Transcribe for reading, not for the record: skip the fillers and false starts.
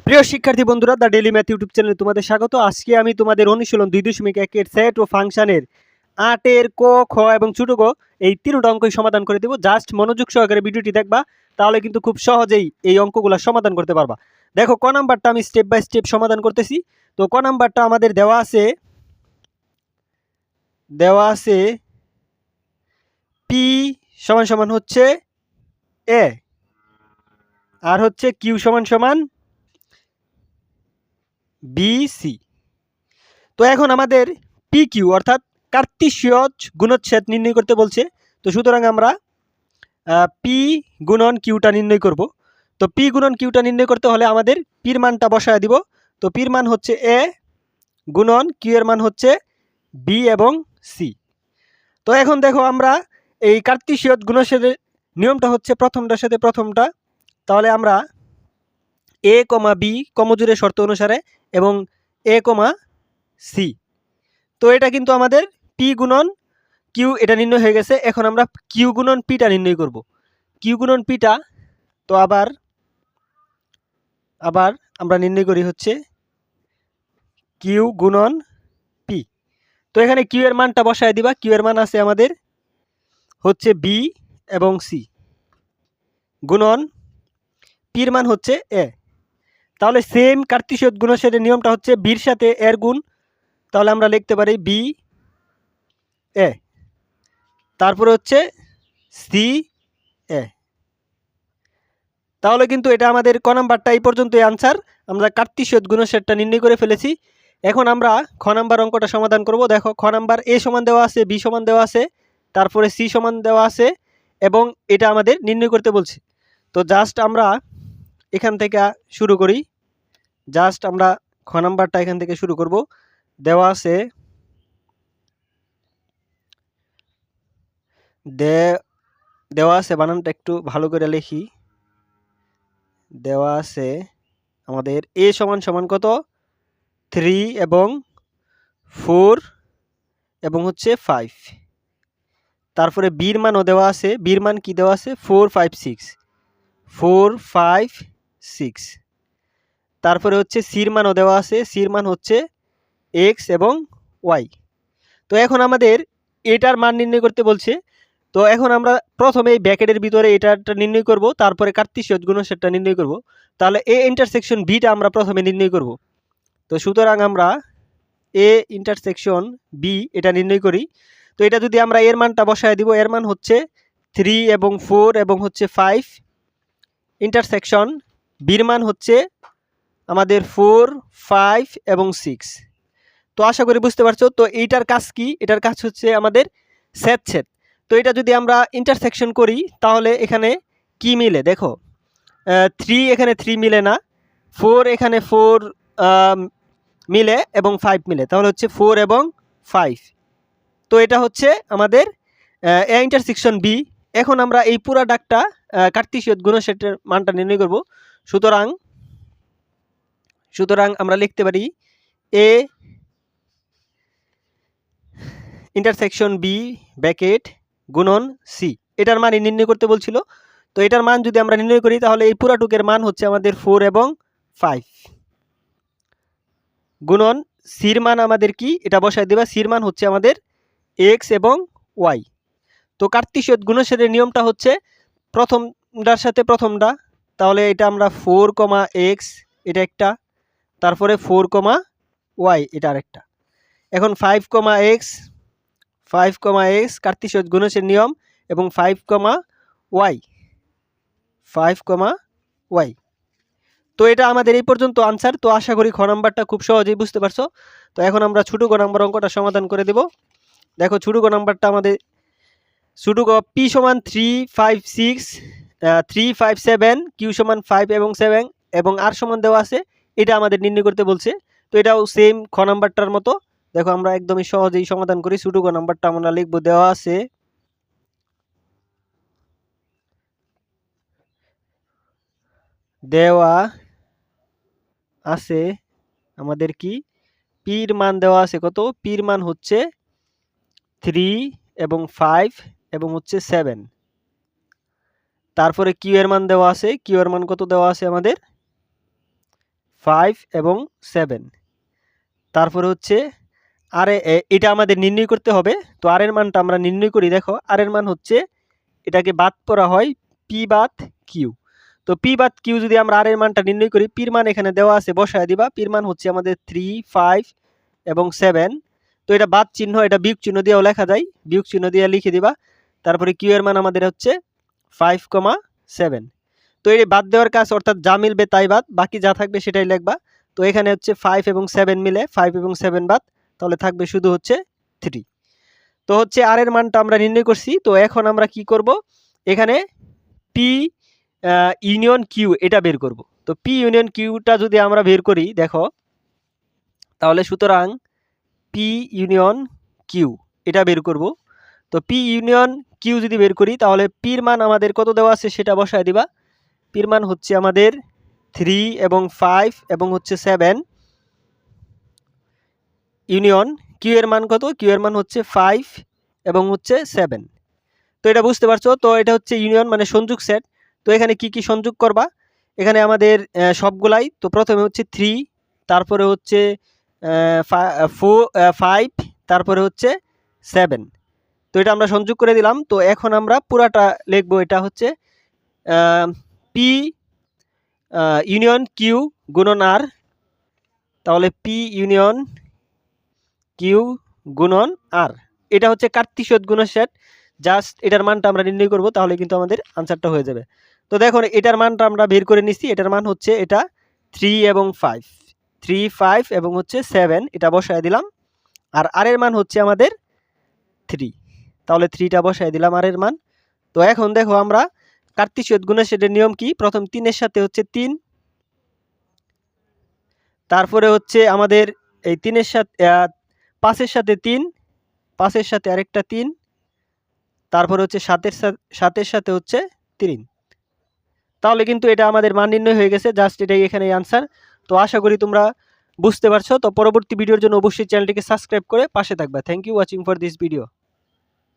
প্রিয় শিক্ষার্থী বন্ধুরা, দ্য ডেইলি ম্যাথ ইউটিউব চ্যানেলে তোমাদের স্বাগত। আজকে আমি তোমাদের অনুশীলন 2.1 এর সেট ও ফাংশনের 8 এর ক, খ এবং ছোট গ এই তিনটা অঙ্কই সমাধান করে দেব। জাস্ট মনোযোগ সহকারে ভিডিওটি দেখবা, তাহলে কিন্তু খুব সহজেই এই অঙ্কগুলো সমাধান করতে পারবা। দেখো, ক নাম্বারটা আমি স্টেপ বাই স্টেপ সমাধান করতেছি। তো ক নাম্বারটা আমাদের দেওয়া আছে পি সমান সমান হচ্ছে এ, আর হচ্ছে কিউ সমান সমান বিসি। তো এখন আমাদের পি কিউ অর্থাৎ কার্তেশীয় গুণচ্ছেদ নির্ণয় করতে বলছে। তো সুতরাং আমরা পি গুণন কিউটা নির্ণয় করব। তো পি গুণন কিউটা নির্ণয় করতে হলে আমাদের পির মানটা বসায় দিব। তো পির মান হচ্ছে এ গুণন কিউ এর মান হচ্ছে বি এবং সি। তো এখন দেখো, আমরা এই কার্তেশীয় গুণচ্ছেদের নিয়মটা হচ্ছে প্রথমটার সাথে প্রথমটা, তাহলে আমরা এ কমা বি কমজোরের শর্ত অনুসারে এবং এ কমা সি। তো এটা কিন্তু আমাদের পি গুণন কিউ এটা নির্ণয় হয়ে গেছে। এখন আমরা কিউ গুণন পিটা নির্ণয় করব। কিউ গুণন পিটা তো আবার আমরা নির্ণয় করি হচ্ছে কিউ গুণন পি। তো এখানে কিউ এর মানটা বসায় দিবা। কিউ এর মান আছে আমাদের হচ্ছে বি এবং সি গুণন পির মান হচ্ছে এ। তাহলে সেম কার্তেশীয় গুণচ্ছেদের নিয়মটা হচ্ছে বির সাথে এর গুণ। তাহলে আমরা লিখতে পারি বি এ, তারপরে হচ্ছে সি এ। তাহলে কিন্তু এটা আমাদের ক নাম্বারটা এই পর্যন্তই আনসার। আমরা কার্তেশীয় গুণচ্ছেদটা নির্ণয় করে ফেলেছি। এখন আমরা খ নাম্বার অঙ্কটা সমাধান করব। দেখো, খ নাম্বার এ সমান দেওয়া আছে, বি সমান দেওয়া আছে, তারপরে সি সমান দেওয়া আছে এবং এটা আমাদের নির্ণয় করতে বলছে। তো জাস্ট আমরা এখান থেকে শুরু করি। জাস্ট আমরা খ নাম্বারটা এখান থেকে শুরু করব। দেওয়া আছে বানানটা একটু ভালো করে লিখি। দেওয়া আছে আমাদের এ সমান সমান কত 3 এবং 4 এবং হচ্ছে 5। তারপরে বির মানও দেওয়া আছে। বির মান কি দেওয়া আছে 4 5 6। তারপরে হচ্ছে সির মানও দেওয়া আছে। সির মান হচ্ছে এক্স এবং ওয়াই। তো এখন আমাদের এটার মান নির্ণয় করতে বলছে। তো এখন আমরা প্রথমে এই ব্র্যাকেটের ভিতরে এটাটা নির্ণয় করব, তারপরে কার্তেশীয় গুণচ্ছেদটা নির্ণয় করব। তাহলে এ ইন্টারসেকশন বিটা আমরা প্রথমে নির্ণয় করব। তো সুতরাং আমরা এ ইন্টারসেকশন বি এটা নির্ণয় করি। তো এটা যদি আমরা এর মানটা বসায় দিব, এর মান হচ্ছে 3 এবং 4 এবং হচ্ছে 5। ইন্টারসেকশন বির মান হচ্ছে আমাদের 4 5 এবং 6। তো আশা করি বুঝতে পারছো। তো এইটার কাজ কি? এটার কাজ হচ্ছে আমাদের ছেদ। তো এটা যদি আমরা ইন্টারসেকশন করি তাহলে এখানে কি মিলে দেখো, 3 এখানে 3 মিলে না, 4 এখানে 4 মিলে এবং 5 মিলে, তাহলে হচ্ছে 4 এবং 5। তো এটা হচ্ছে আমাদের এ ইন্টারসেকশন বি। এখন আমরা এই পুরা ডাকটা কার্তেশীয় গুণচ্ছেদের মানটা নির্ণয় করব। সুতরাং আমরা লিখতে পারি এ ইন্টারসেকশন বি ব্র্যাকেট গুণন সি। এটার মান নির্ণয় করতে বলছিল। তো এটার মান যদি আমরা নির্ণয় করি তাহলে এই পুরাটুকের মান হচ্ছে আমাদের 4 এবং 5 গুণন সির মান আমাদের কি এটা বসায় দেবা। সির মান হচ্ছে আমাদের এক্স এবং ওয়াই। তো কার্তেশীয় গুণচ্ছেদের নিয়মটা হচ্ছে প্রথমটার সাথে প্রথমটা। তাহলে এটা আমরা 4 কমা এক্স এটা একটা, তারপরে 4 কমা ওয়াই এটা আরেকটা। এখন 5 কমা এক্স কার্তেশীয় গুণচ্ছেদ নিয়ম এবং 5 কমা ওয়াই। তো এটা আমাদের এই পর্যন্ত আনসার। তো আশা করি খ নাম্বারটা খুব সহজেই বুঝতে পারছো। তো এখন আমরা ছোট গ নাম্বার অঙ্কটা সমাধান করে দেব। দেখো, ছোট গ নাম্বারটা আমাদের ছোট গ পি সমান 3 5 6 3 5 7, কিউ সমান 5 এবং 7 এবং আর সমান দেওয়া আছে। এটা আমাদের নির্ণয় করতে বলছে। তো এটাও সেম খ নাম্বারটার মতো। দেখো, আমরা একদমই সহজেই সমাধান করি। ছোট গ নাম্বারটা আমরা লিখব। দেওয়া আছে আমাদের কি পির মান দেওয়া আছে কত, পির মান হচ্ছে 3 এবং 5 এবং হচ্ছে 7। তারপরে কিউ এর মান দেওয়া আছে। কিউ এর মান কত দেওয়া আছে আমাদের 5 এবং 7। তারপরে হচ্ছে আর এটা আমাদের নির্ণয় করতে হবে। তো আর এর মানটা আমরা নির্ণয় করি। দেখো আর এর মান হচ্ছে, এটাকে বাদ করা হয় পি বাদ কিউ। তো পি বাদ কিউ যদি আমরা আর এর মানটা নির্ণয় করি, পির মান এখানে দেওয়া আছে, বসায় দিবা। পির মান হচ্ছে আমাদের 3, 5 এবং 7। তো এটা বাদ চিহ্ন, এটা বিয়োগ চিহ্ন দিয়েও লেখা যায়, বিয়োগ চিহ্ন দিয়ে লিখে দিবা। তারপরে কিউ এর মান আমাদের হচ্ছে 5,7। তো এই বাদ দেওয়ার কাজ, অর্থাৎ যা মিলবে তাই বাদ, বাকি যা থাকবে সেটাই লিখবা। তো এখানে হচ্ছে 5 এবং 7 মিলে 5 এবং 7 বাদ, তাহলে থাকবে শুধু হচ্ছে 3। তো হচ্ছে আর এর মানটা আমরা নির্ণয় করছি। তো এখন আমরা কি করব, এখানে পি ইউনিয়ন কিউ এটা বের করব। তো পি ইউনিয়ন কিউটা যদি আমরা বের করি, দেখো তাহলে সুতরাং পি ইউনিয়ন কিউ এটা বের করব। তো পি ইউনিয়ন কিউ যদি বের করি, তাহলে পির মান আমাদের কত দেওয়া আছে সেটা বসায় দিবা। পির মান হচ্ছে আমাদের 3 এবং 5 এবং হচ্ছে 7 ইউনিয়ন কিউ এর মান কত, কিউ এর মান হচ্ছে 5 এবং হচ্ছে 7। তো এটা বুঝতে পারছো। তো এটা হচ্ছে ইউনিয়ন মানে সংযোগ সেট। তো এখানে কি কি সংযোগ করবা, এখানে আমাদের সবগুলাই। তো প্রথমে হচ্ছে 3, তারপরে হচ্ছে 5, তারপরে হচ্ছে 7। তো এটা আমরা সংযোগ করে দিলাম। তো এখন আমরা পুরাটা লিখবো। এটা হচ্ছে পি ইউনিয়ন কিউ গুণন আর, তাহলে পি ইউনিয়ন কিউ গুণন আর। এটা হচ্ছে কার্তিসীয় গুণের সেট। জাস্ট এটার মানটা আমরা নির্ণয় করব, তাহলে কিন্তু আমাদের আনসারটা হয়ে যাবে। তো দেখুন এটার মানটা আমরা বের করে নিচ্ছি। এটার মান হচ্ছে এটা 3 এবং 5, 3, 5 এবং হচ্ছে 7, এটা বসায় দিলাম। আর আর এর মান হচ্ছে আমাদের 3, তাহলে 3টা বসায় দিলাম আর এর মান। তো এখন দেখো আমরা কার্তিসীয় গুণের সেটের নিয়ম কি, প্রথম 3 এর সাথে হচ্ছে 3, তারপরে হচ্ছে আমাদের এই 3 এর সাথে 5 এর সাথে 3, 5 এর সাথে আরেকটা 3, তারপরে হচ্ছে 7 এর সাথে হচ্ছে 3। তাহলে কিন্তু এটা আমাদের মান নির্ণয় হয়ে গেছে। জাস্ট এটাই এখানে আনসার। তো আশা করি তোমরা বুঝতে পারছো। তো পরবর্তী ভিডিওর জন্য অবশ্যই চ্যানেলটিকে সাবস্ক্রাইব করে পাশে থাকবা। Thank you watching for this video.